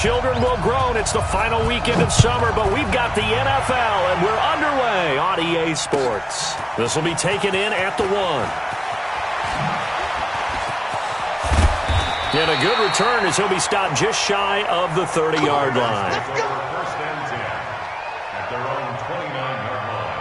Children will groan. It's the final weekend of summer, but we've got the NFL, and we're underway on EA Sports. This will be taken in at the 1. And a good return as he'll be stopped just shy of the 30-yard line. First and 10 at their own 29-yard line.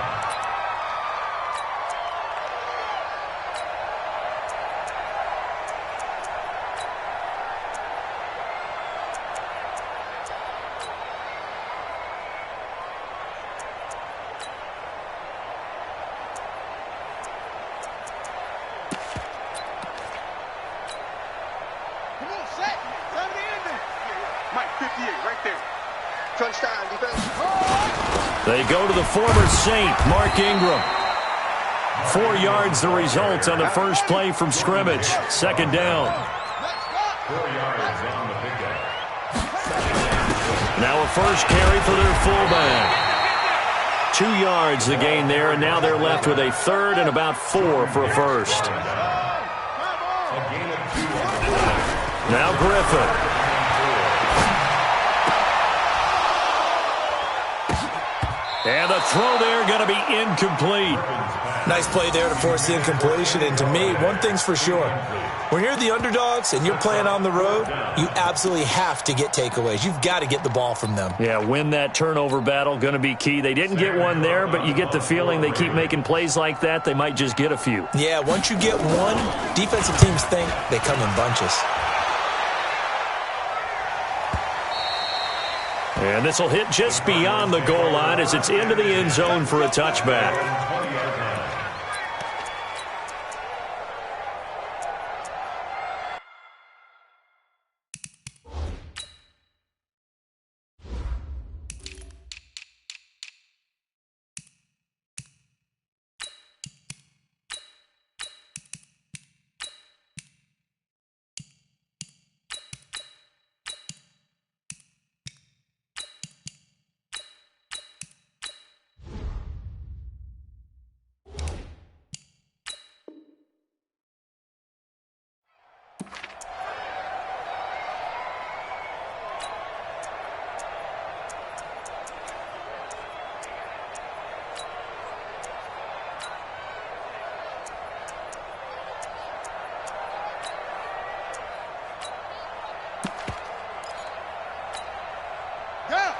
They go to the former Saint, Mark Ingram. 4 yards the result on the first play from scrimmage. Second down. 4 yards on the pickup. Now a first carry for their fullback. 2 yards the gain there, and now they're left with a third and about 4 for a first. Now Griffin. And the throw there going to be incomplete. Nice play there to force the incompletion. And to me, one thing's for sure. When you're the underdogs and you're playing on the road, you absolutely have to get takeaways. You've got to get the ball from them. Yeah, win that turnover battle, going to be key. They didn't get one there, but you get the feeling they keep making plays like that, they might just get a few. Yeah, once you get one, defensive teams think they come in bunches. And this will hit just beyond the goal line as it's into the end zone for a touchback.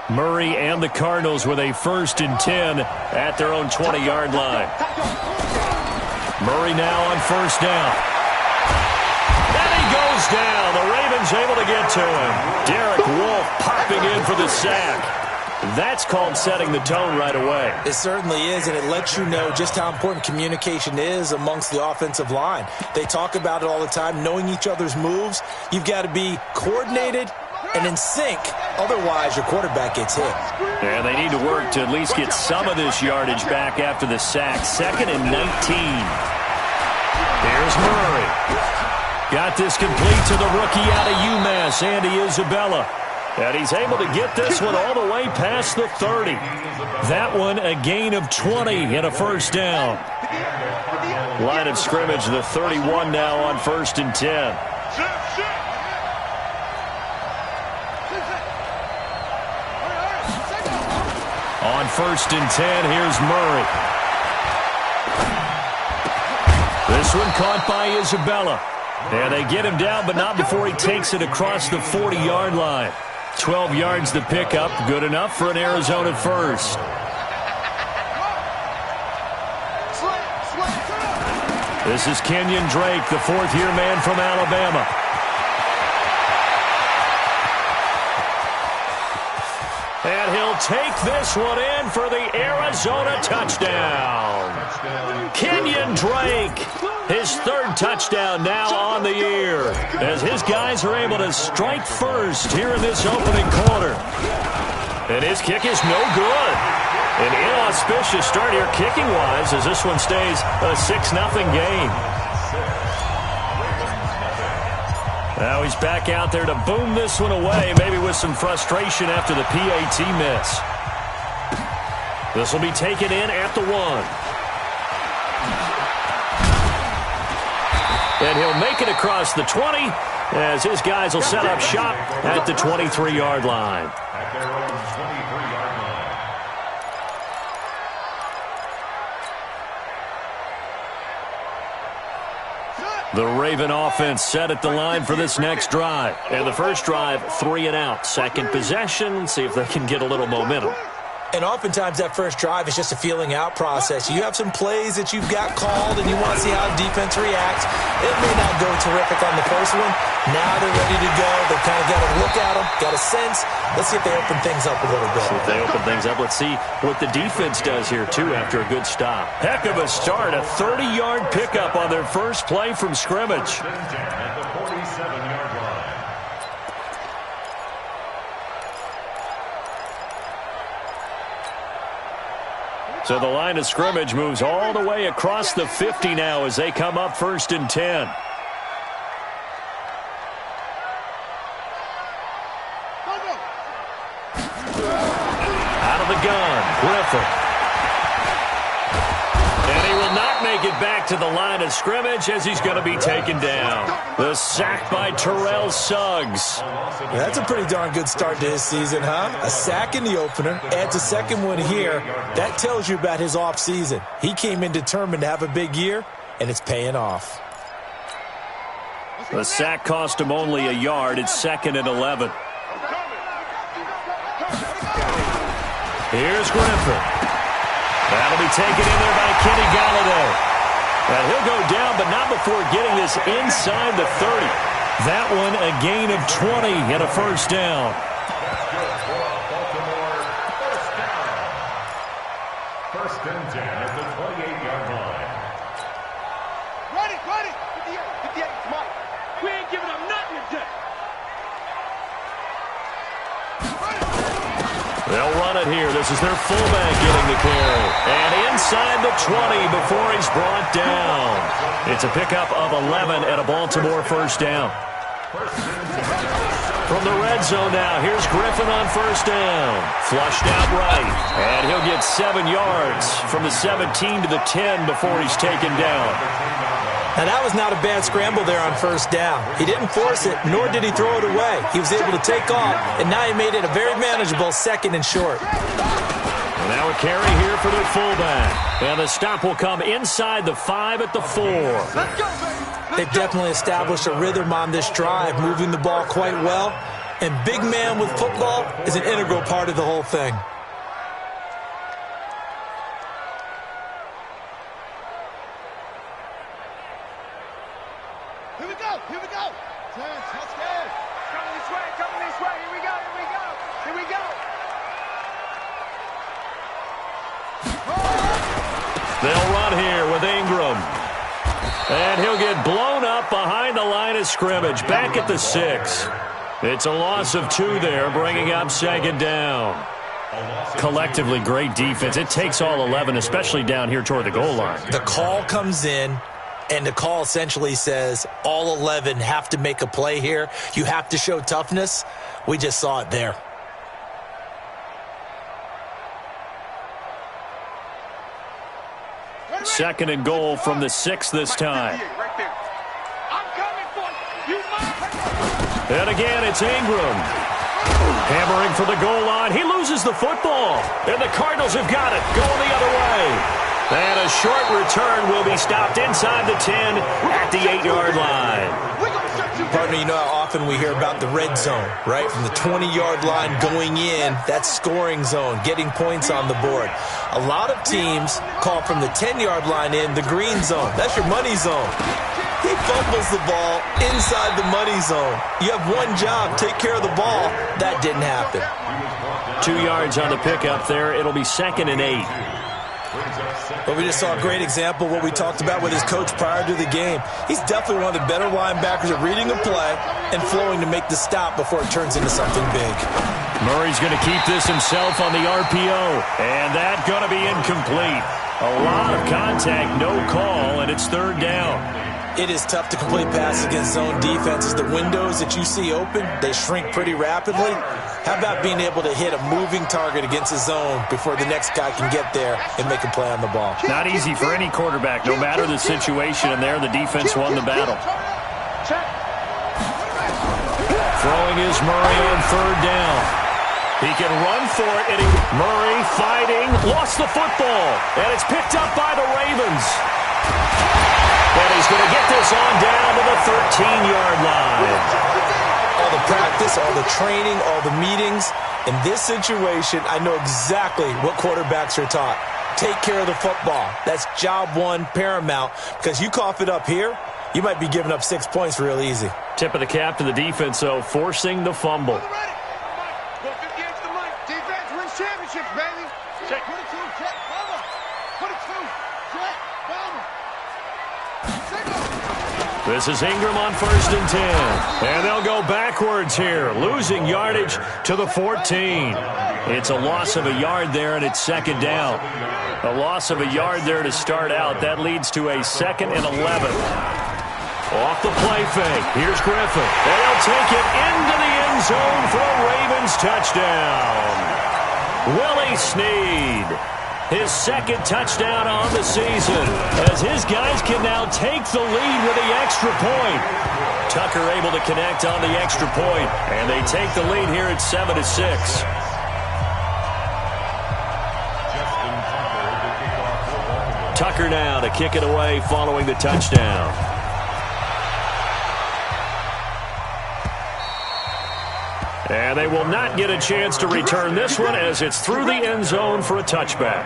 Murray and the Cardinals with a 1st and 10 at their own 20-yard line. Murray now on first down. And he goes down. The Ravens able to get to him. Derek Wolfe popping in for the sack. That's called setting the tone right away. It certainly is, and it lets you know just how important communication is amongst the offensive line. They talk about it all the time, knowing each other's moves. You've got to be coordinated and in sync. Otherwise, your quarterback gets hit. Yeah, they need to work to at least get some of this yardage back after the sack. 2nd and 19. Here's Murray. Got this complete to the rookie out of UMass, Andy Isabella. And he's able to get this one all the way past the 30. That one a gain of 20 and a first down. Line of scrimmage, the 31 now on 1st and 10. On 1st and 10, here's Murray. This one caught by Isabella. And they get him down, but not before he takes it across the 40-yard line. 12 yards to pick up, good enough for an Arizona first. This is Kenyon Drake, the 4th-year man from Alabama. And he'll take this one in for the Arizona touchdown. Kenyon Drake, his 3rd touchdown now on the year, as his guys are able to strike first here in this opening quarter. And his kick is no good. An inauspicious start here kicking-wise as this one stays a 6-0 game. Now he's back out there to boom this one away, maybe with some frustration after the PAT miss. This will be taken in at the 1. And he'll make it across the 20 as his guys will set up shop at the 23-yard line. At their own 23-yard line. The Raven offense set at the line for this next drive. And the first drive, 3 and out. Second possession, see if they can get a little momentum. And oftentimes that first drive is just a feeling out process. You have some plays that you've got called and you want to see how the defense reacts. It may not go terrific on the first one. Now they're ready to go. They've kind of got a look at them, got a sense. Let's see if they open things up a little bit. See if they open things up. Let's see what the defense does here, too, after a good stop. Heck of a start. A 30-yard pickup on their first play from scrimmage. At the 47-yard line. So the line of scrimmage moves all the way across the 50 now as they come up 1st and 10. Out of the gun, Griffin. And he will not make it back to the line of scrimmage as he's going to be taken down. The sack by Terrell Suggs. That's a pretty darn good start to his season, huh? A sack in the opener, adds a second one here. That tells you about his offseason. He came in determined to have a big year, and it's paying off. The sack cost him only a yard. It's 2nd and 11. Here's Griffin. That'll be taken in there by Kenny Golladay. And he'll go down, but not before getting this inside the 30. That one a gain of 20 and a first down. First and 10 at the 28-yard line. Ready. 58, come on. We ain't giving up nothing today. They'll run it here. This is their fullback getting the carry. And inside the 20 before he's brought down. It's a pickup of 11 and a Baltimore first down. From the red zone now, here's Griffin on first down. Flushed out right. And he'll get 7 yards from the 17 to the 10 before he's taken down. Now, that was not a bad scramble there on first down. He didn't force it, nor did he throw it away. He was able to take off, and now he made it a very manageable 2nd and short. Now a carry here for their fullback. And the stop will come inside the 5 at the 4. They've definitely established a rhythm on this drive, moving the ball quite well. And big man with football is an integral part of the whole thing. Here we go. Let's go. Coming this way. Here we go. They'll run here with Ingram. And he'll get blown up behind the line of scrimmage, back at the 6. It's a loss of 2 there, bringing up 2nd down. Collectively, great defense. It takes all 11, especially down here toward the goal line. The call comes in, and the call essentially says all 11 have to make a play here. You have to show toughness. We just saw it there. Second and goal from the 6 this time. I'm coming for you. And again, it's Ingram. Hammering for the goal line. He loses the football. And the Cardinals have got it, going the other way. And a short return will be stopped inside the 10 at the 8-yard line. Partner, you know how often we hear about the red zone, right? From the 20-yard line going in, that's scoring zone, getting points on the board. A lot of teams call from the 10-yard line in the green zone. That's your money zone. He fumbles the ball inside the money zone. You have one job, take care of the ball. That didn't happen. 2 yards on the pickup there. It'll be 2nd and 8. But we just saw a great example of what we talked about with his coach prior to the game. He's definitely one of the better linebackers at reading a play and flowing to make the stop before it turns into something big. Murray's going to keep this himself on the RPO. And that's going to be incomplete. A lot of contact, no call, and it's 3rd down. It is tough to complete passes against zone defenses. The windows that you see open, they shrink pretty rapidly. How about being able to hit a moving target against a zone before the next guy can get there and make a play on the ball? Not easy for any quarterback, no matter the situation, and there the defense won the battle. Throwing is Murray on third down. He can run for it, and Murray fighting, lost the football, and it's picked up by the Ravens. And he's going to get this on down to the 13-yard line. All the practice, all the training, all the meetings. In this situation, I know exactly what quarterbacks are taught. Take care of the football. That's job one, paramount, because you cough it up here, you might be giving up 6 points real easy. Tip of the cap to the defense, though, forcing the fumble. Defense wins championships, baby. Check. Put it to him, check. Bomber. Put it to him, check. Bomber. This is Ingram on 1st and 10. And they'll go backwards here, losing yardage to the 14. It's a loss of a yard there, and it's second down. A loss of a yard there to start out. That leads to a 2nd and 11. Off the play fake. Here's Griffin. They'll take it into the end zone for a Ravens touchdown. Willie Snead, his 2nd touchdown on the season, as his guys can now take the lead with the extra point. Tucker able to connect on the extra point, and they take the lead here at 7-6. Tucker now to kick it away following the touchdown. And they will not get a chance to return this one as it's through the end zone for a touchback.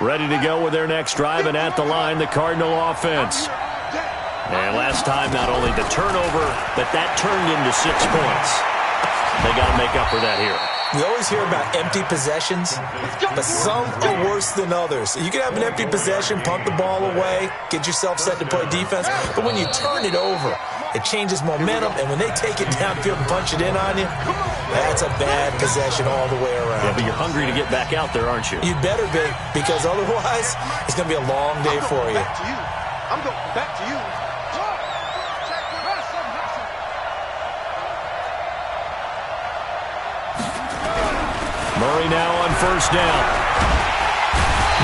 Ready to go with their next drive, and at the line, the Cardinal offense. And last time, not only the turnover, but that turned into 6 points. They got to make up for that here. We always hear about empty possessions, but some are worse than others. You can have an empty possession, punt the ball away, get yourself set to play defense, but when you turn it over, it changes momentum, and when they take it downfield and punch it in on you, that's a bad possession all the way around. Yeah, but you're hungry to get back out there, aren't you? You better be, because otherwise, it's going to be a long day for you. I'm going back to you. Murray now on 1st down.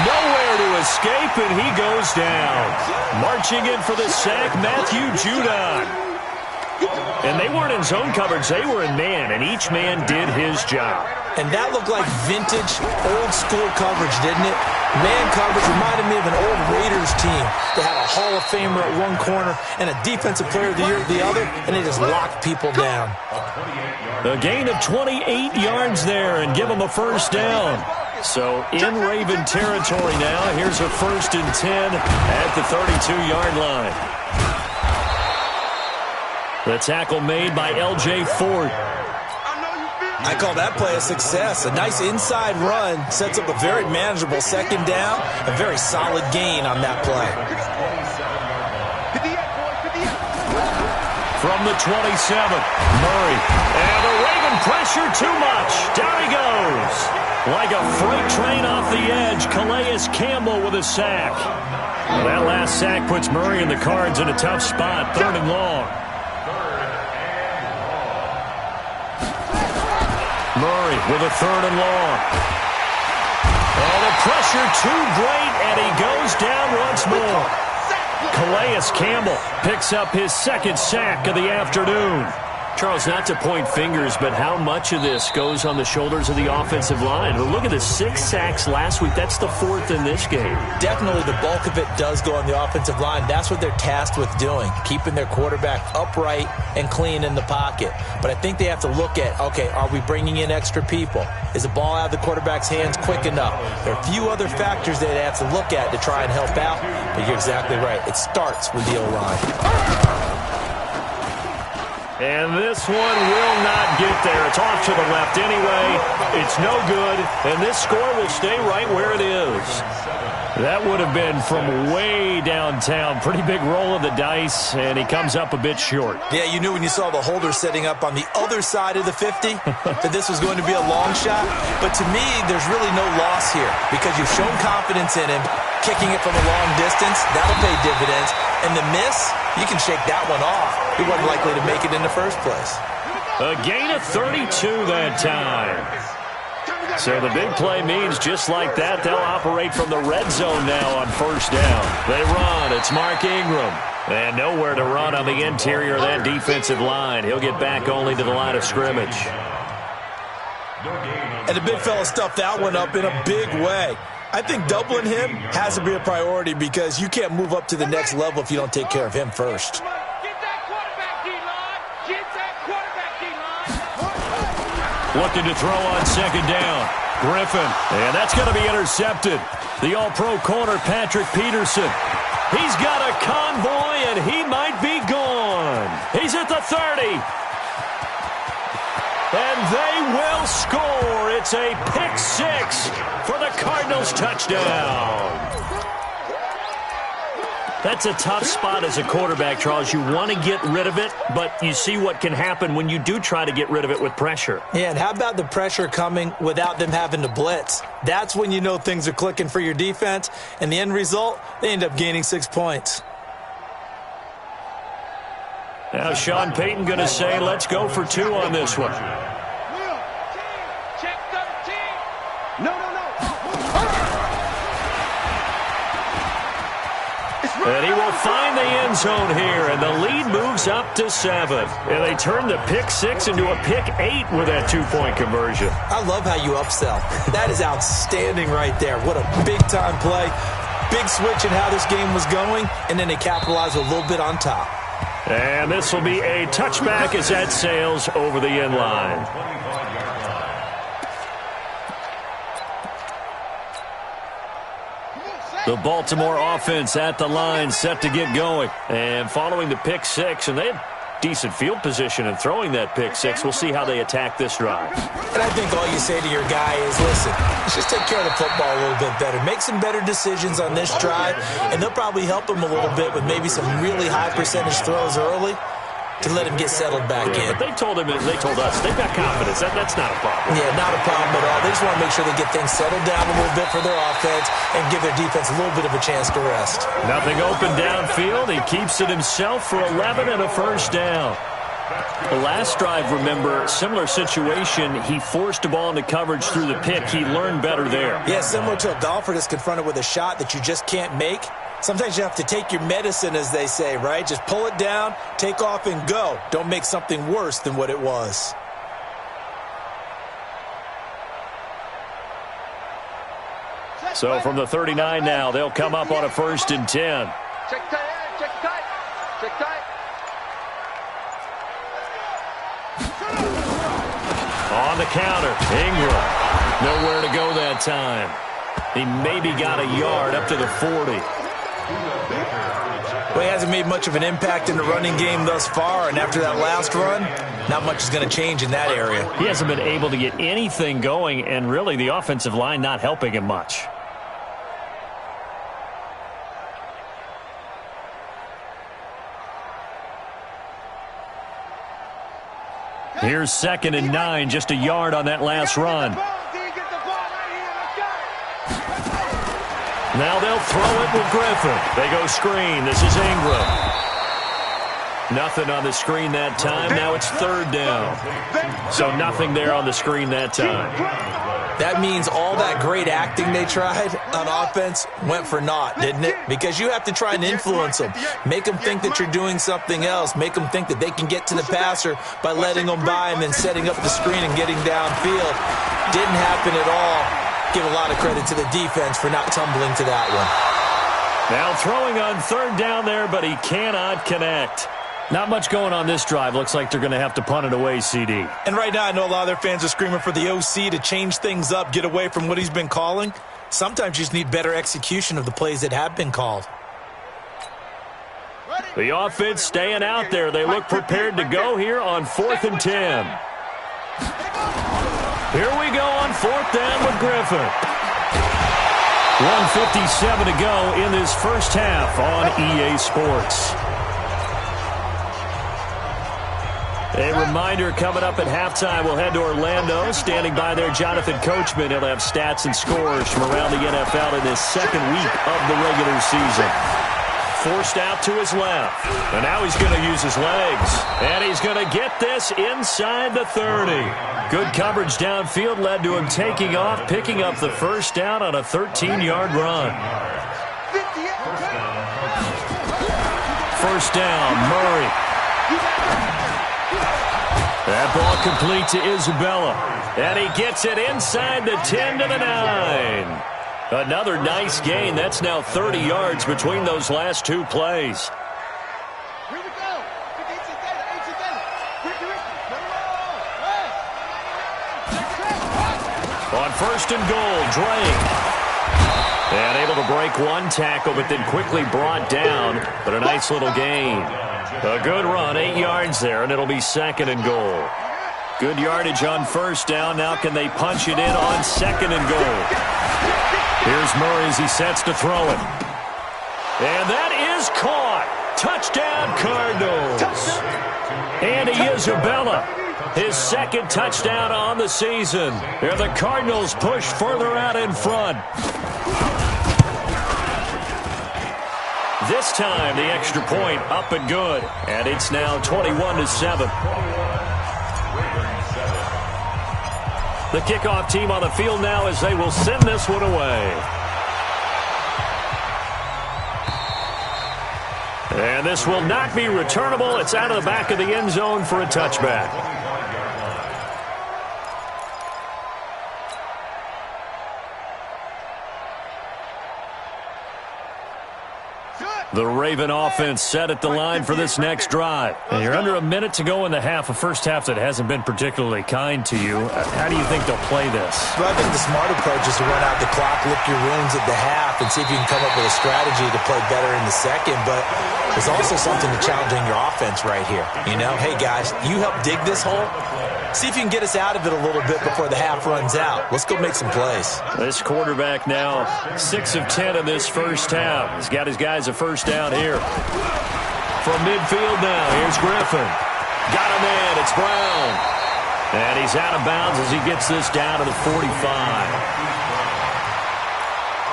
Nowhere to escape, and he goes down. Marching in for the sack, Matthew Judon. And they weren't in zone coverage. They were in man, and each man did his job. And that looked like vintage, old-school coverage, didn't it? Man coverage reminded me of an old Raiders team. They had a Hall of Famer at one corner and a Defensive Player of the Year at the other, and they just locked people down. A gain of 28 yards there and give them a 1st down. So in Raven territory now. Here's a 1st and 10 at the 32-yard line. The tackle made by L.J. Ford. I call that play a success. A nice inside run sets up a very manageable 2nd down, a very solid gain on that play. From the 27, Murray. And the Raven pressure too much. Down he goes. Like a freight train off the edge, Calais Campbell with a sack. That last sack puts Murray and the Cards in a tough spot, 3rd and long. Murray with a 3rd and long. Oh, the pressure too great, and he goes down once more. Calais Campbell picks up his 2nd sack of the afternoon. Charles, not to point fingers, but how much of this goes on the shoulders of the offensive line? Well, look at the 6 sacks last week. That's the 4th in this game. Definitely the bulk of it does go on the offensive line. That's what they're tasked with doing, keeping their quarterback upright and clean in the pocket. But I think they have to look at, okay, are we bringing in extra people? Is the ball out of the quarterback's hands quick enough? There are a few other factors they have to look at to try and help out, but you're exactly right. It starts with the O-line. And this one will not get there. It's off to the left anyway. It's no good, and this score will stay right where it is. That would have been from way downtown. Pretty big roll of the dice, and he comes up a bit short. Yeah, you knew when you saw the holder setting up on the other side of the 50 that this was going to be a long shot. But to me, there's really no loss here because you've shown confidence in him. Kicking it from a long distance, that'll pay dividends. And the miss, you can shake that one off. He wasn't likely to make it in the first place. A gain of 32 that time. So the big play means just like that, they'll operate from the red zone now on 1st down. They run. It's Mark Ingram. And nowhere to run on the interior of that defensive line. He'll get back only to the line of scrimmage. And the big fella stuffed that one up in a big way. I think doubling him has to be a priority because you can't move up to the next level if you don't take care of him first. Get that quarterback, D-line. Get that quarterback, D-line. Looking to throw on second down. Griffin. And that's going to be intercepted. The all-pro corner, Patrick Peterson. He's got a convoy, and he might be gone. He's at the 30. And they will score. It's a pick six for the Cardinals touchdown. That's a tough spot as a quarterback, Charles. You want to get rid of it, but you see what can happen when you do try to get rid of it with pressure. Yeah, and how about the pressure coming without them having to blitz? That's when you know things are clicking for your defense, and the end result, they end up gaining 6 points. Now Sean Payton going to say, let's go for 2 on this one. Check 13. No. And he will find the end zone here, and the lead moves up to 7. And they turn the pick 6 into a pick 8 with that 2-point conversion. I love how you upsell. That is outstanding right there. What a big-time play. Big switch in how this game was going, and then they capitalize a little bit on top. And this will be a touchback as that sails over the end line. The Baltimore offense at the line, set to get going. And following the pick 6, and they have decent field position in throwing that pick 6. We'll see how they attack this drive. And I think all you say to your guy is, listen, let's just take care of the football a little bit better. Make some better decisions on this drive, and they'll probably help him a little bit with maybe some really high percentage throws early to let him get settled back in. But they told us, they've got confidence. That's not a problem. Yeah, not a problem at all. They just want to make sure they get things settled down a little bit for their offense and give their defense a little bit of a chance to rest. Nothing open downfield. He keeps it himself for 11 and a first down. The last drive, remember, similar situation. He forced a ball into coverage through the pick. He learned better there. Yeah, similar to a golfer that's confronted with a shot that you just can't make. Sometimes you have to take your medicine, as they say, right? Just pull it down, take off, and go. Don't make something worse than what it was. So from the 39 now, they'll come up on a 1st and 10. Check tight, check tight, check tight. On the counter, Ingram. Nowhere to go that time. He maybe got a yard up to the 40. Well, he hasn't made much of an impact in the running game thus far, and after that last run, not much is going to change in that area. He hasn't been able to get anything going, and really the offensive line not helping him much. Here's 2nd and 9, just a yard on that last run. Now they'll throw it with Griffin. They go screen. This is Ingram. Nothing on the screen that time. Now it's 3rd down. So nothing there on the screen that time. That means all that great acting they tried on offense went for naught, didn't it? Because you have to try and influence them. Make them think that you're doing something else. Make them think that they can get to the passer by letting them by and then setting up the screen and getting downfield. Didn't happen at all. Give a lot of credit to the defense for not tumbling to that one. Now throwing on 3rd down there, but he cannot connect. Not much going on this drive. Looks like they're going to have to punt it away, CD. And right now I know a lot of their fans are screaming for the OC to change things up, get away from what he's been calling. Sometimes you just need better execution of the plays that have been called. The offense staying out there. They look prepared to go here on 4th and 10. Here we go on 4th down with Griffin. 1:57 to go in this first half on EA Sports. A reminder coming up at halftime, we'll head to Orlando. Standing by there, Jonathan Coachman. He'll have stats and scores from around the NFL in this 2nd week of the regular season. Forced out to his left. And now he's going to use his legs. And he's going to get this inside the 30. Good coverage downfield led to him taking off, picking up the 1st down on a 13-yard run. first down. Murray. That ball complete to Isabella. And he gets it inside the 10 to the 9. Another nice gain. That's now 30 yards between those last two plays. Here we go. On first and goal, Drake. And able to break one tackle, but then quickly brought down. But a nice little gain. A good run, 8 yards there, and it'll be second and goal. Good yardage on first down. Now can they punch it in on second and goal? Here's Murray as he sets to throw it. And that is caught. Touchdown, Cardinals. Andy Isabella, his second touchdown on the season. And the Cardinals push further out in front. This time, the extra point up and good. And it's now 21-7. The kickoff team on the field now as they will send this one away. And this will not be returnable. It's out of the back of the end zone for a touchback. The Raven offense set at the line for this next drive. And you're under a minute to go in the half, a first half that hasn't been particularly kind to you. How do you think they'll play this? Well, I think the smart approach is to run out the clock, lick your wounds at the half, and see if you can come up with a strategy to play better in the second. But there's also something to challenging your offense right here. You know, hey, guys, you help dig this hole. See if you can get us out of it a little bit before the half runs out. Let's go make some plays. This quarterback now 6 of 10 in this first half. He's got his guys a first down here. From midfield now, here's Griffin. Got him in. It's Brown. And he's out of bounds as he gets this down to the 45.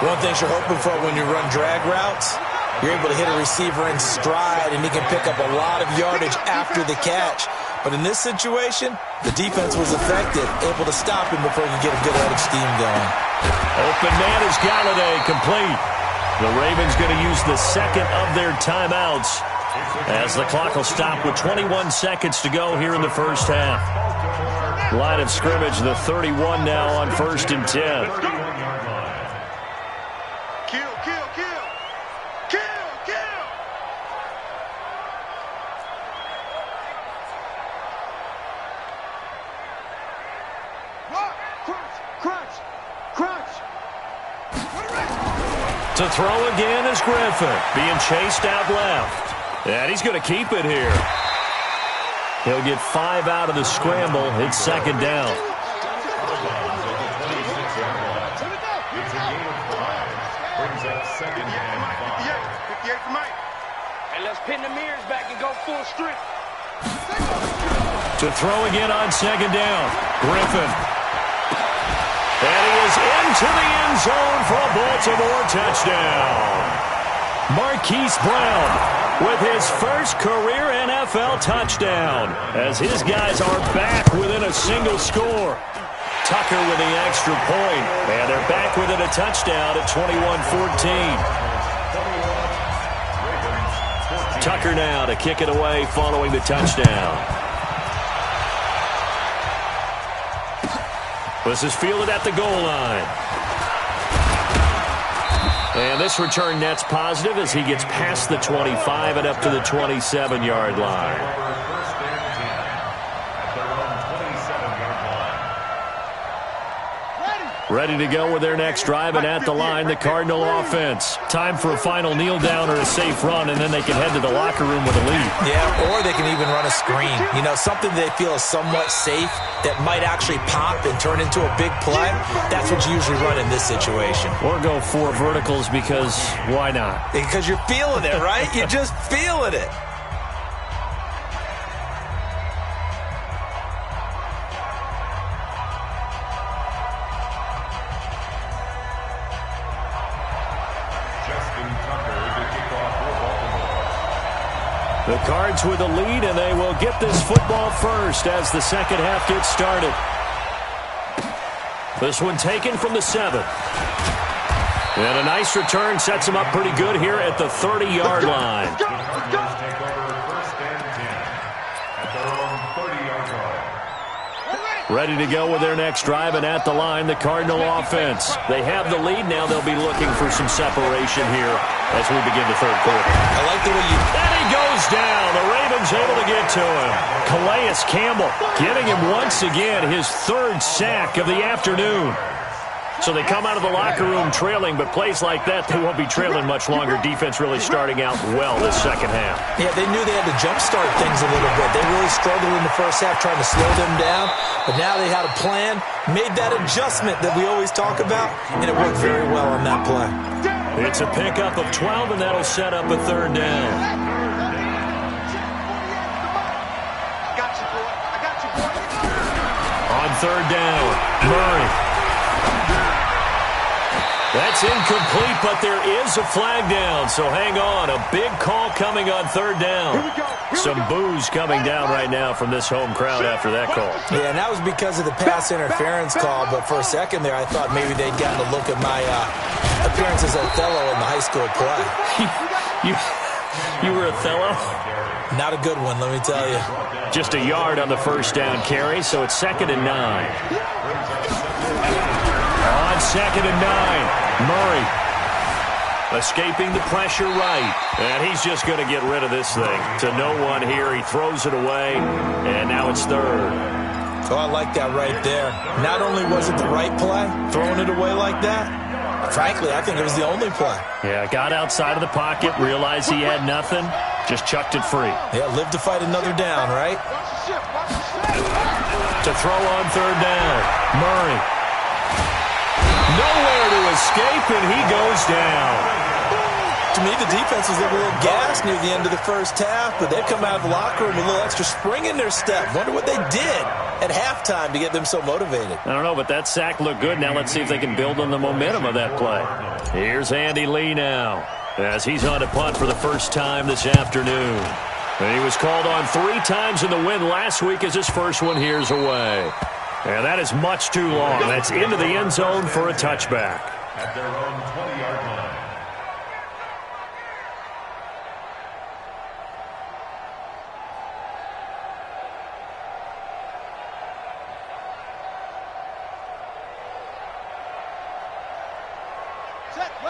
One thing you're hoping for when you run drag routes, you're able to hit a receiver in stride, and he can pick up a lot of yardage after the catch. But in this situation, the defense was effective, able to stop him before he could get a good head of steam going. Open man is Galladay, complete. The Ravens going to use the second of their timeouts as the clock will stop with 21 seconds to go here in the first half. Line of scrimmage, the 31 now on first and 10. To throw again is Griffin, being chased out left. And he's going to keep it here. He'll get 5 out of the scramble. It's second down. And let's pin the mirrors back and go full strip. To throw again on second down. Griffin. And he is into the end zone for a Baltimore touchdown. Marquise Brown with his first career NFL touchdown as his guys are back within a single score. Tucker with the extra point, and they're back within a touchdown at 21-14. Tucker now to kick it away following the touchdown. This is fielded at the goal line. And this return net's positive as he gets past the 25 and up to the 27-yard line. Ready to go with their next drive, and at the line, the Cardinal offense. Time for a final kneel down or a safe run, and then they can head to the locker room with a lead. Yeah, or they can even run a screen. You know, something they feel is somewhat safe that might actually pop and turn into a big play. That's what you usually run in this situation. Or go 4 verticals because why not? Because you're feeling it, right? You're just feeling it. The Cards with the lead, and they will get this football first as the second half gets started. This one taken from the 7. And a nice return sets him up pretty good here at the 30-yard line. The Cardinals take over 1st and 10 at their own 30-yard line. Ready to go with their next drive, and at the line, the Cardinal offense. They have the lead now. They'll be looking for some separation here as we begin the third quarter. I like the way you... And he goes down. The Ravens able to get to him. Calais Campbell getting him once again his 3rd sack of the afternoon. So they come out of the locker room trailing, but plays like that, they won't be trailing much longer. Defense really starting out well this second half. Yeah, they knew they had to jumpstart things a little bit. They really struggled in the first half trying to slow them down, but now they had a plan, made that adjustment that we always talk about, and it worked very well on that play. It's a pickup of 12, and that'll set up a 3rd down. On 3rd down, Murray. That's incomplete, but there is a flag down, so hang on. A big call coming on 3rd down. Some boos coming down right now from this home crowd after that call. Yeah, and that was because of the pass interference call, but for a second there I thought maybe they'd gotten a look at my appearance as Othello in the high school play. You were Othello? Not a good one, let me tell you. Just a yard on the 1st down carry, so it's 2nd and 9. On 2nd and 9, Murray escaping the pressure right. And he's just going to get rid of this thing. To no one here, he throws it away, and now it's 3rd. Oh, I like that right there. Not only was it the right play, throwing it away like that, frankly, I think it was the only play. Yeah, got outside of the pocket, realized he had nothing, just chucked it free. Yeah, live to fight another down, right? To throw on 3rd down, Murray. Nowhere to escape, and he goes down. To me, the defense was a little gassed near the end of the first half, but they've come out of the locker room with a little extra spring in their step. Wonder what they did at halftime to get them so motivated. I don't know, but that sack looked good. Now let's see if they can build on the momentum of that play. Here's Andy Lee now, as he's on to punt for the first time this afternoon. And he was called on 3 times in the win last week as his first one here's away. And that is much too long. That's into the end zone for a touchback. At their own 20-yard line.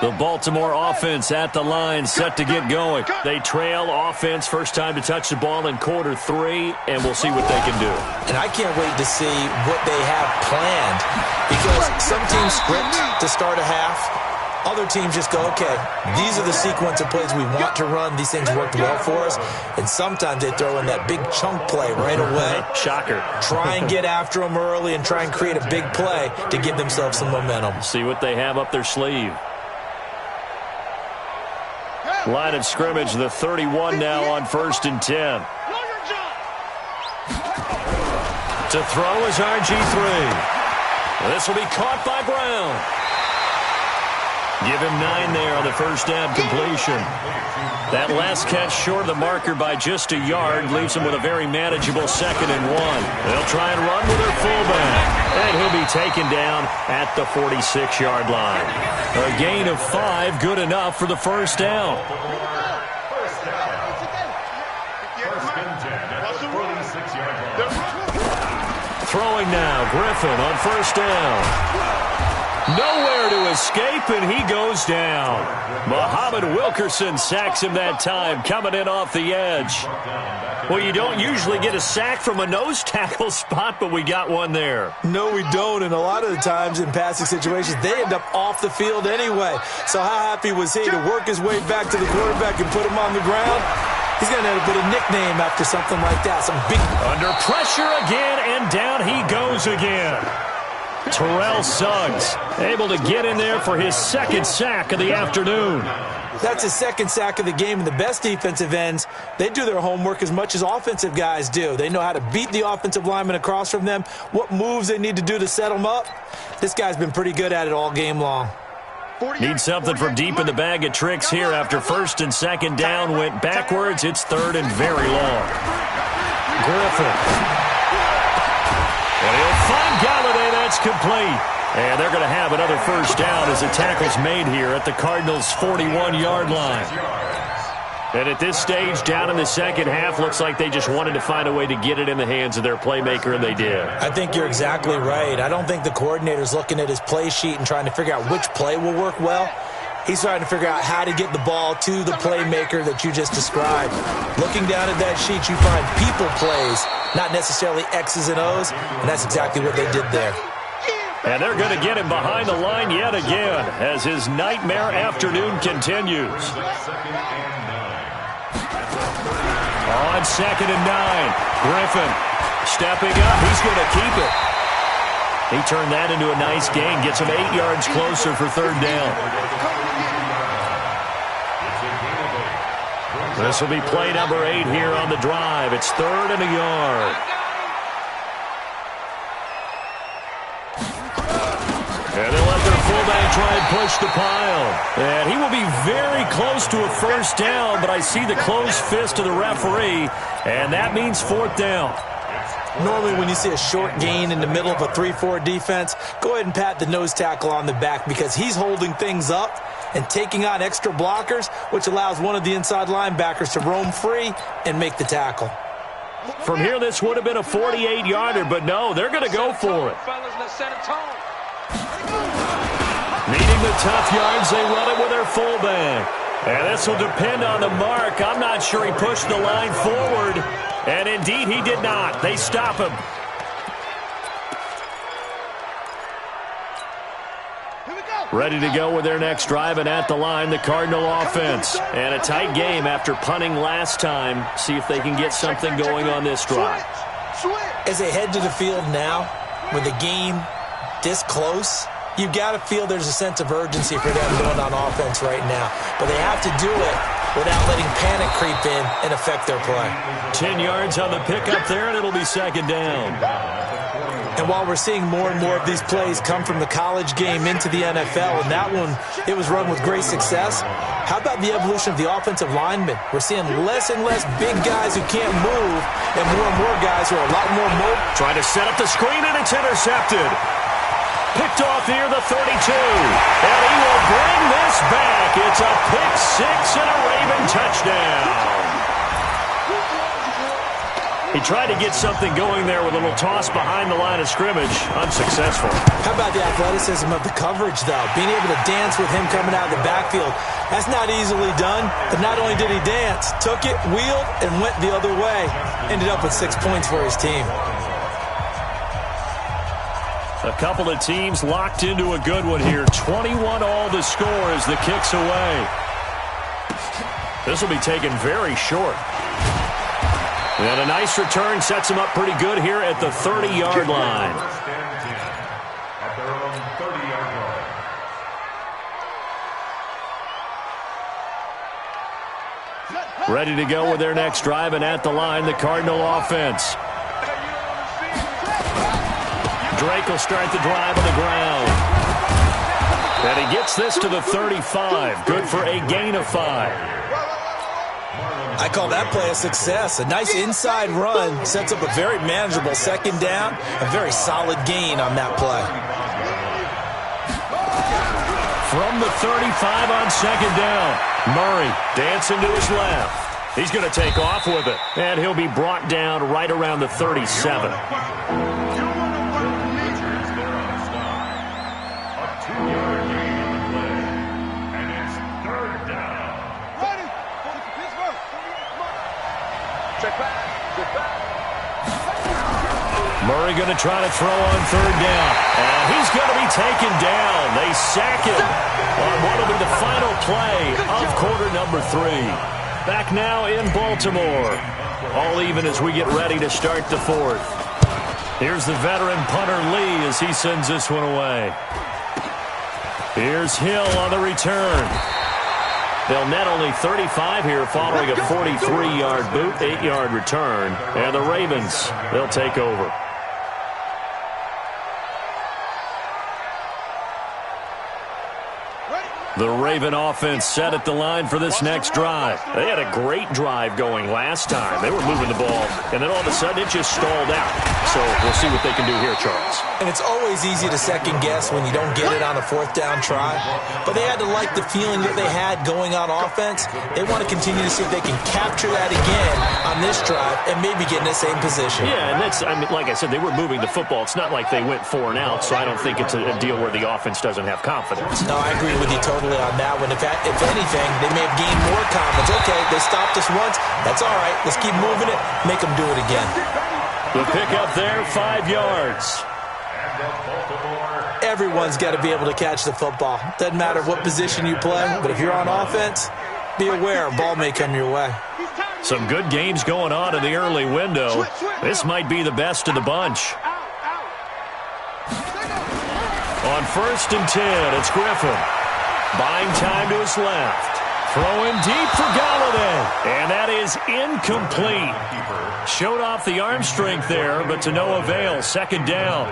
The Baltimore offense at the line, set to get going. They trail offense, first time to touch the ball in quarter 3, and we'll see what they can do. And I can't wait to see what they have planned, because some teams script to start a half. Other teams just go, okay, these are the sequence of plays we want to run. These things worked well for us. And sometimes they throw in that big chunk play right away. Shocker. Try and get after them early and try and create a big play to give themselves some momentum. See what they have up their sleeve. Line of scrimmage, the 31 now on 1st and 10. To throw is RG3. This will be caught by Brown. Give him 9 there on the first down completion. That last catch short of the marker by just a yard leaves him with a very manageable 2nd and 1. They'll try and run with their fullback, and he'll be taken down at the 46-yard line. A gain of 5, good enough for the first down. First and 10 at the 46-yard line. Throwing now, Griffin on first down. Nowhere to escape, and he goes down. Muhammad Wilkerson sacks him that time, coming in off the edge. Well, you don't usually get a sack from a nose tackle spot, but we got one there. No, we don't, and a lot of the times in passing situations, they end up off the field anyway. So how happy was he to work his way back to the quarterback and put him on the ground? He's going to end up with a nickname after something like that. Some big... Under pressure again, and down he goes again. Terrell Suggs able to get in there for his 2nd sack of the afternoon. That's his 2nd sack of the game, and the best defensive ends, they do their homework as much as offensive guys do. They know how to beat the offensive lineman across from them, what moves they need to do to set them up. This guy's been pretty good at it all game long. Need something from deep in the bag of tricks here after 1st and 2nd down went backwards. It's 3rd and very long. Griffin. And he'll find Galladay that It's complete. And they're going to have another first down as the tackle's made here at the Cardinals' 41-yard line. And at this stage, down in the second half, looks like they just wanted to find a way to get it in the hands of their playmaker, and they did. I think you're exactly right. I don't think the coordinator's looking at his play sheet and trying to figure out which play will work well. He's trying to figure out how to get the ball to the playmaker that you just described. Looking down at that sheet, you find people plays, not necessarily X's and O's, and that's exactly what they did there. And they're going to get him behind the line yet again as his nightmare afternoon continues. On 2nd and 9, Griffin stepping up. He's going to keep it. He turned that into a nice gain, gets him 8 yards closer for 3rd down. This will be play number 8 here on the drive. It's 3rd and a yard. And they'll let their fullback try and push the pile. And he will be very close to a first down, but I see the closed fist of the referee, and that means 4th down. Normally when you see a short gain in the middle of a 3-4 defense, go ahead and pat the nose tackle on the back because he's holding things up and taking on extra blockers, which allows one of the inside linebackers to roam free and make the tackle. From here, this would have been a 48-yarder, but no, they're going to go for it. Needing the tough yards, they run it with their fullback. And this will depend on the mark. I'm not sure he pushed the line forward. And indeed, he did not. They stop him. Ready to go with their next drive, and at the line, the Cardinal offense. And a tight game after punting last time. See if they can get something going on this drive. As they head to the field now, with the game this close, you've got to feel there's a sense of urgency for them going on offense right now. But they have to do it without letting panic creep in and affect their play. 10 yards on the pickup there, and it'll be 2nd down. And while we're seeing more and more of these plays come from the college game into the NFL, and that one, it was run with great success, how about the evolution of the offensive linemen? We're seeing less and less big guys who can't move and more guys who are a lot more mobile. Trying to set up the screen, and it's intercepted. Picked off near the 32. And he will bring this back. It's a pick 6 and a Raven touchdown. He tried to get something going there with a little toss behind the line of scrimmage. Unsuccessful. How about the athleticism of the coverage, though? Being able to dance with him coming out of the backfield. That's not easily done. But not only did he dance, took it, wheeled, and went the other way. Ended up with 6 points for his team. A couple of teams locked into a good one here. 21 all the score as the kick's away. This will be taken very short. And a nice return sets him up pretty good here at the 30-yard line. At their own 30-yard line. Ready to go with their next drive, and at the line, the Cardinal offense. Drake will start the drive on the ground. And he gets this to the 35. Good for a gain of 5. I call that play a success. A nice inside run sets up a very manageable 2nd down. A very solid gain on that play. From the 35 on 2nd down, Murray dancing to his left. He's going to take off with it, and he'll be brought down right around the 37. Murray going to try to throw on 3rd down. And he's going to be taken down. They sack him on what will be the final play of quarter number 3. Back now in Baltimore. All even as we get ready to start the 4th. Here's the veteran punter Lee as he sends this one away. Here's Hill on the return. They'll net only 35 here following a 43-yard boot, 8-yard return. And the Ravens, they'll take over. The Raven offense set at the line for this next drive. They had a great drive going last time. They were moving the ball, and then all of a sudden it just stalled out. So we'll see what they can do here, Charles. And it's always easy to second-guess when you don't get it on a fourth-down try. But they had to like the feeling that they had going on offense. They want to continue to see if they can capture that again on this drive and maybe get in the same position. Yeah, and that's, I mean, like I said, they were moving the football. It's not like they went 4 and out, so I don't think it's a deal where the offense doesn't have confidence. No, I agree with you totally on that one. If anything, they may have gained more confidence. Okay, they stopped us once. That's all right. Let's keep moving it. Make them do it again. The pickup there, 5 yards. Everyone's got to be able to catch the football. Doesn't matter what position you play, but if you're on offense, be aware a ball may come your way. Some good games going on in the early window. This might be the best of the bunch. On 1st and 10, it's Griffin. Buying time to his left. Throwing deep for Galladay. And that is incomplete. Showed off the arm strength there, but to no avail. 2nd down.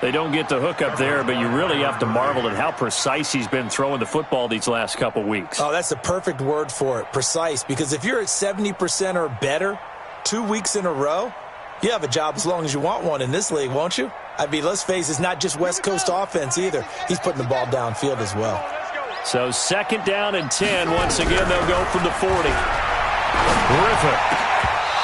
They don't get the hook up there, but you really have to marvel at how precise he's been throwing the football these last couple weeks. Oh, that's the perfect word for it, precise. Because if you're at 70% or better 2 weeks in a row, you have a job as long as you want one in this league, won't you? I mean, let's face it, it's not just West Coast offense either. He's putting the ball downfield as well. So 2nd down and 10. Once again, they'll go from the 40. Griffin.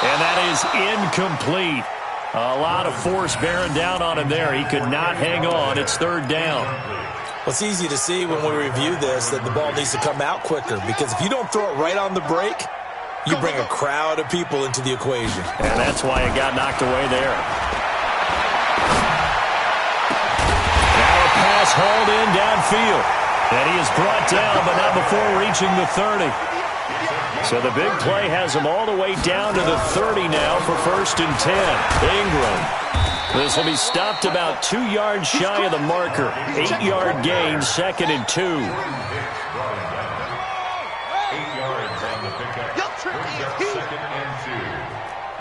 And that is incomplete. A lot of force bearing down on him there. He could not hang on. It's 3rd down. Well, it's easy to see when we review this that the ball needs to come out quicker, because if you don't throw it right on the break, you bring a crowd of people into the equation. And that's why it got knocked away there. Now a pass hauled in downfield. And he is brought down, but not before reaching the 30. So the big play has him all the way down to the 30 now for 1st and 10. Ingram. This will be stopped about 2 yards shy of the marker. 8-yard gain, 2nd and 2. 8 yards on the pickup. Brings up 2nd and 2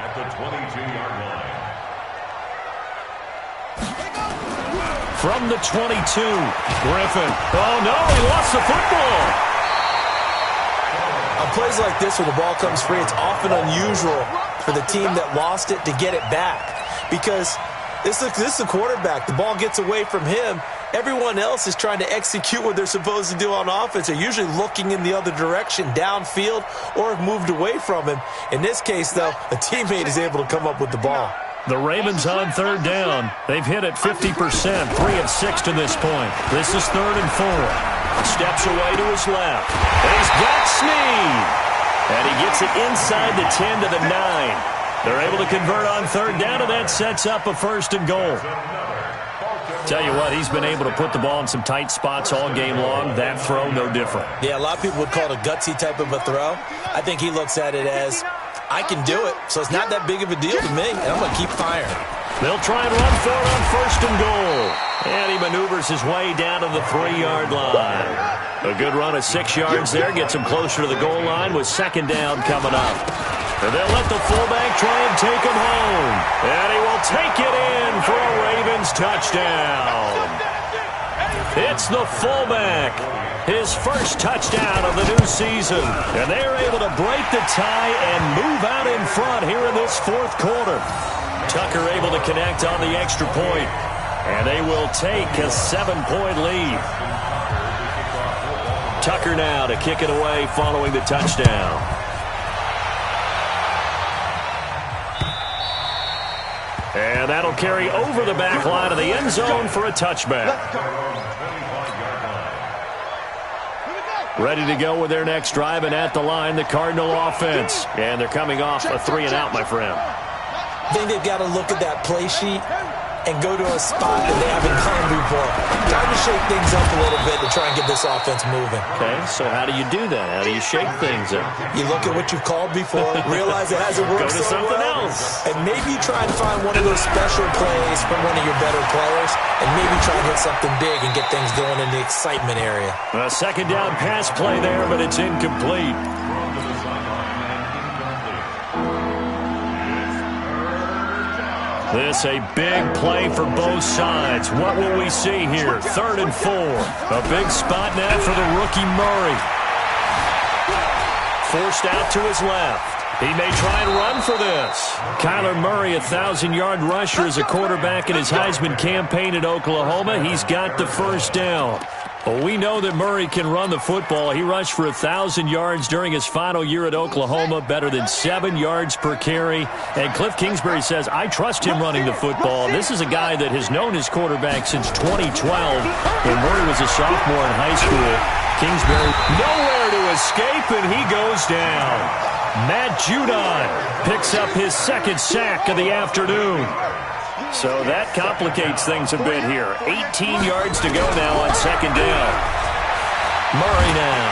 at the 22-yard line. From the 22, Griffin. Oh, no, he lost the football. On plays like this, when the ball comes free, it's often unusual for the team that lost it to get it back, because this is the quarterback. The ball gets away from him. Everyone else is trying to execute what they're supposed to do on offense. They're usually looking in the other direction, downfield, or have moved away from him. In this case, though, a teammate is able to come up with the ball. The Ravens on 3rd down. They've hit it 50%, 3 of 6 to this point. This is 3rd and 4. Steps away to his left. And he's got Snead. And he gets it inside the 10 to the 9. They're able to convert on 3rd down, and that sets up a 1st and goal. Tell you what, he's been able to put the ball in some tight spots all game long. That throw, no different. Yeah, a lot of people would call it a gutsy type of a throw. I think he looks at it as, I can do it, so it's not that big of a deal to me, and I'm going to keep firing. They'll try and run for it on 1st and goal. And he maneuvers his way down to the 3-yard line. A good run of 6 yards there gets him closer to the goal line with 2nd down coming up. And they'll let the fullback try and take him home. And he will take it in for a Ravens touchdown. It's the fullback. His first touchdown of the new season. And they're able to break the tie and move out in front here in this 4th quarter. Tucker able to connect on the extra point. And they will take a 7-point lead. Tucker now to kick it away following the touchdown. And that'll carry over the back line of the end zone for a touchback. Ready to go with their next drive, and at the line, the Cardinal offense. And they're coming off a 3-and-out, my friend. I think they've got to look at that play sheet and go to a spot that they haven't gone before. Time to shake things up a little bit to try and get this offense moving. Okay, so how do you do that? How do you shake things up? You look at what you've called before, realize it hasn't worked Go to something else. and maybe you try and find one of those special plays from one of your better players, and maybe try and hit something big and get things going in the excitement area. A 2nd down pass play there, but it's incomplete. This a big play for both sides. What will we see here? 3rd and 4. A big spot now for the rookie Murray. Forced out to his left. He may try and run for this. Kyler Murray, a 1,000-yard rusher as a quarterback in his Heisman campaign at Oklahoma. He's got the first down. Well, we know that Murray can run the football. He rushed for 1,000 yards during his final year at Oklahoma, better than 7 yards per carry. And Cliff Kingsbury says, I trust him running the football. This is a guy that has known his quarterback since 2012 when Murray was a sophomore in high school. Kingsbury nowhere to escape, and he goes down. Matt Judon picks up his 2nd sack of the afternoon. So that complicates things a bit here. 18 yards to go now on 2nd down. Murray now.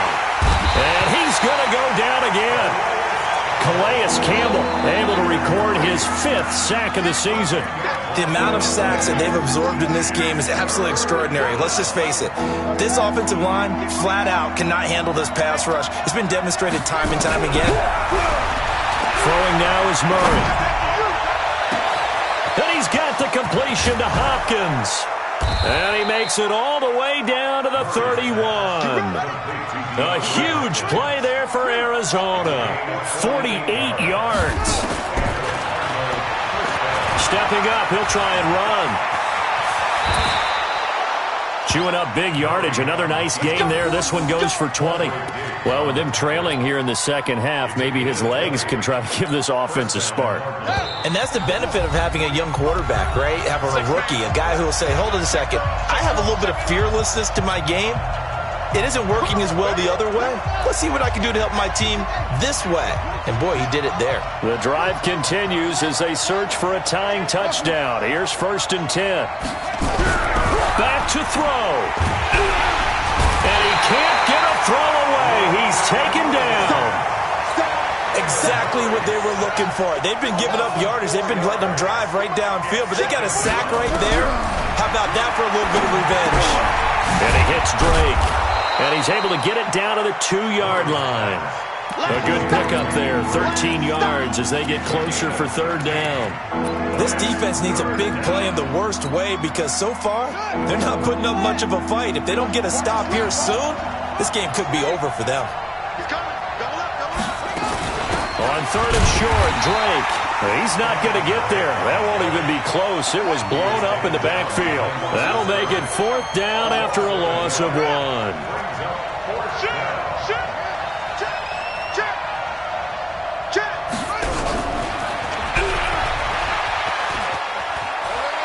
And he's going to go down again. Calais Campbell able to record his 5th sack of the season. The amount of sacks that they've absorbed in this game is absolutely extraordinary. Let's just face it. This offensive line, flat out, cannot handle this pass rush. It's been demonstrated time and time again. Throwing now is Murray. And he's got the completion to Hopkins. And he makes it all the way down to the 31. A huge play there for Arizona. 48 yards. Stepping up, he'll try and run. Chewing up big yardage. Another nice game there. This one goes for 20. Well, with them trailing here in the second half, maybe his legs can try to give this offense a spark. And that's the benefit of having a young quarterback, right? Having a rookie, a guy who will say, hold it a second, I have a little bit of fearlessness to my game. It isn't working as well the other way. Let's see what I can do to help my team this way. And, boy, he did it there. The drive continues as they search for a tying touchdown. Here's 1st and 10. Back to throw. And he can't get a throw away. He's taken down. Exactly what they were looking for. They've been giving up yardage. They've been letting them drive right downfield. But they got a sack right there. How about that for a little bit of revenge? And he hits Drake. And he's able to get it down to the 2-yard line. A good pickup there, 13 yards as they get closer for 3rd down. This defense needs a big play in the worst way because so far, they're not putting up much of a fight. If they don't get a stop here soon, this game could be over for them. On 3rd and short, Drake. He's not going to get there. That won't even be close. It was blown up in the backfield. That'll make it 4th down after a loss of 1.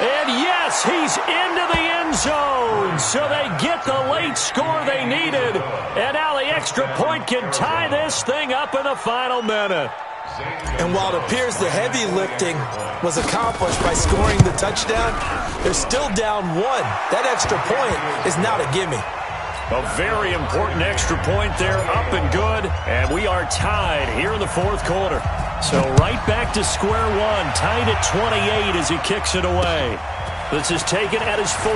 And yes, he's into the end zone. So they get the late score they needed. And now the extra point can tie this thing up in the final minute. And while it appears the heavy lifting was accomplished by scoring the touchdown, they're still down 1. That extra point is not a gimme. A very important extra point there, up and good. And we are tied here in the 4th quarter. So right back to square one, tied at 28 as he kicks it away. This is taken at his 4.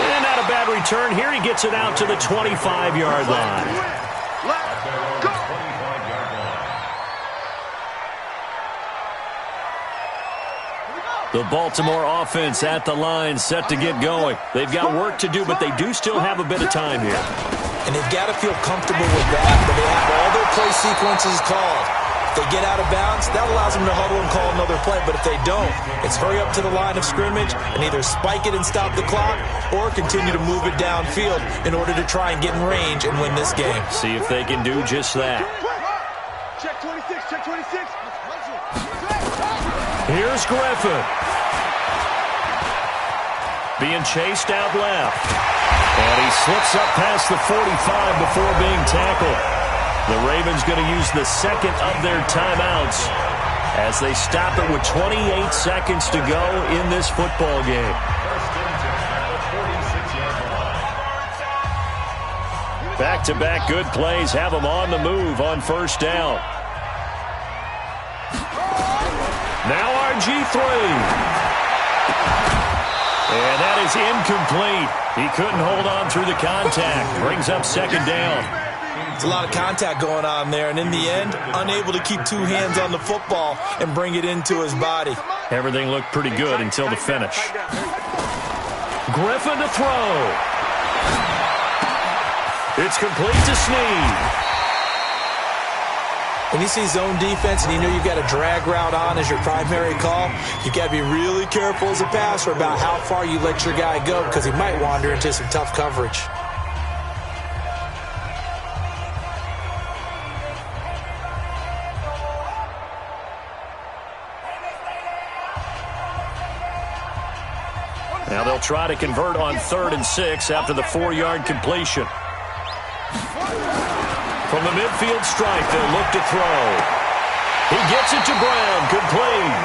And not a bad return here. He gets it out to the 25-yard line. The Baltimore offense at the line, set to get going. They've got work to do, but they do still have a bit of time here. And they've got to feel comfortable with that, but they have all their play sequences called. If they get out of bounds, that allows them to huddle and call another play. But if they don't, it's hurry up to the line of scrimmage and either spike it and stop the clock or continue to move it downfield in order to try and get in range and win this game. See if they can do just that. Check 26, check 26. Here's Griffin. Being chased out left. And he slips up past the 45 before being tackled. The Ravens going to use the 2nd of their timeouts as they stop it with 28 seconds to go in this football game. Back-to-back good plays have them on the move on 1st down. Now RG3. And that is incomplete. He couldn't hold on through the contact. Brings up 2nd down. It's a lot of contact going on there, and in the end, unable to keep two hands on the football and bring it into his body. Everything looked pretty good until the finish. Griffin to throw. It's complete to Snead. When you see zone defense and you know you've got a drag route on as your primary call, you've got to be really careful as a passer about how far you let your guy go because he might wander into some tough coverage. Now they'll try to convert on 3rd and 6 after the 4-yard completion. From the midfield stripe, they'll look to throw. He gets it to Brown. Complete.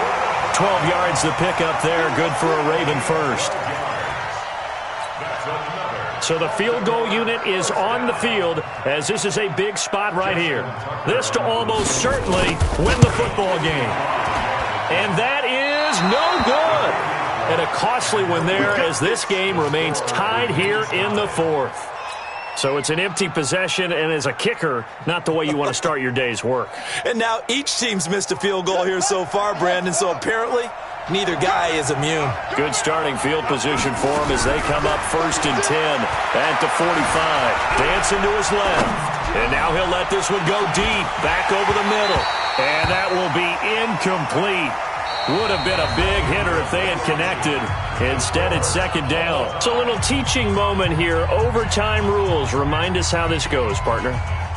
12 yards the pickup there. Good for a Raven first. So the field goal unit is on the field as this is a big spot right here. This to almost certainly win the football game. And that is no good. And a costly one there as this game remains tied here in the 4th. So it's an empty possession, and as a kicker, not the way you want to start your day's work. And now each team's missed a field goal here so far, Brandon, so apparently neither guy is immune. Good starting field position for him as they come up 1st and 10 at the 45. Dancing to his left. And now he'll let this one go deep, back over the middle. And that will be incomplete. Would have been a big hitter if they had connected. Instead, it's 2nd down. It's a little teaching moment here. Overtime rules. Remind us how this goes, partner.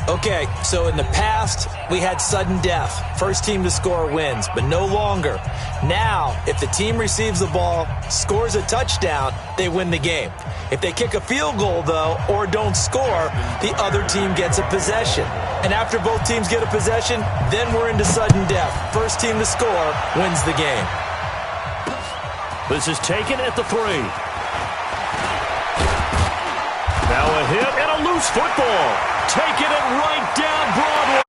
Okay, so in the past, we had sudden death. First team to score wins, but no longer. Now, if the team receives the ball, scores a touchdown, they win the game. If they kick a field goal, though, or don't score, the other team gets a possession. And after both teams get a possession, then we're into sudden death. First team to score wins the game. This is taken at the 3. Now a hit and a loose football. Taking it right down Broadway.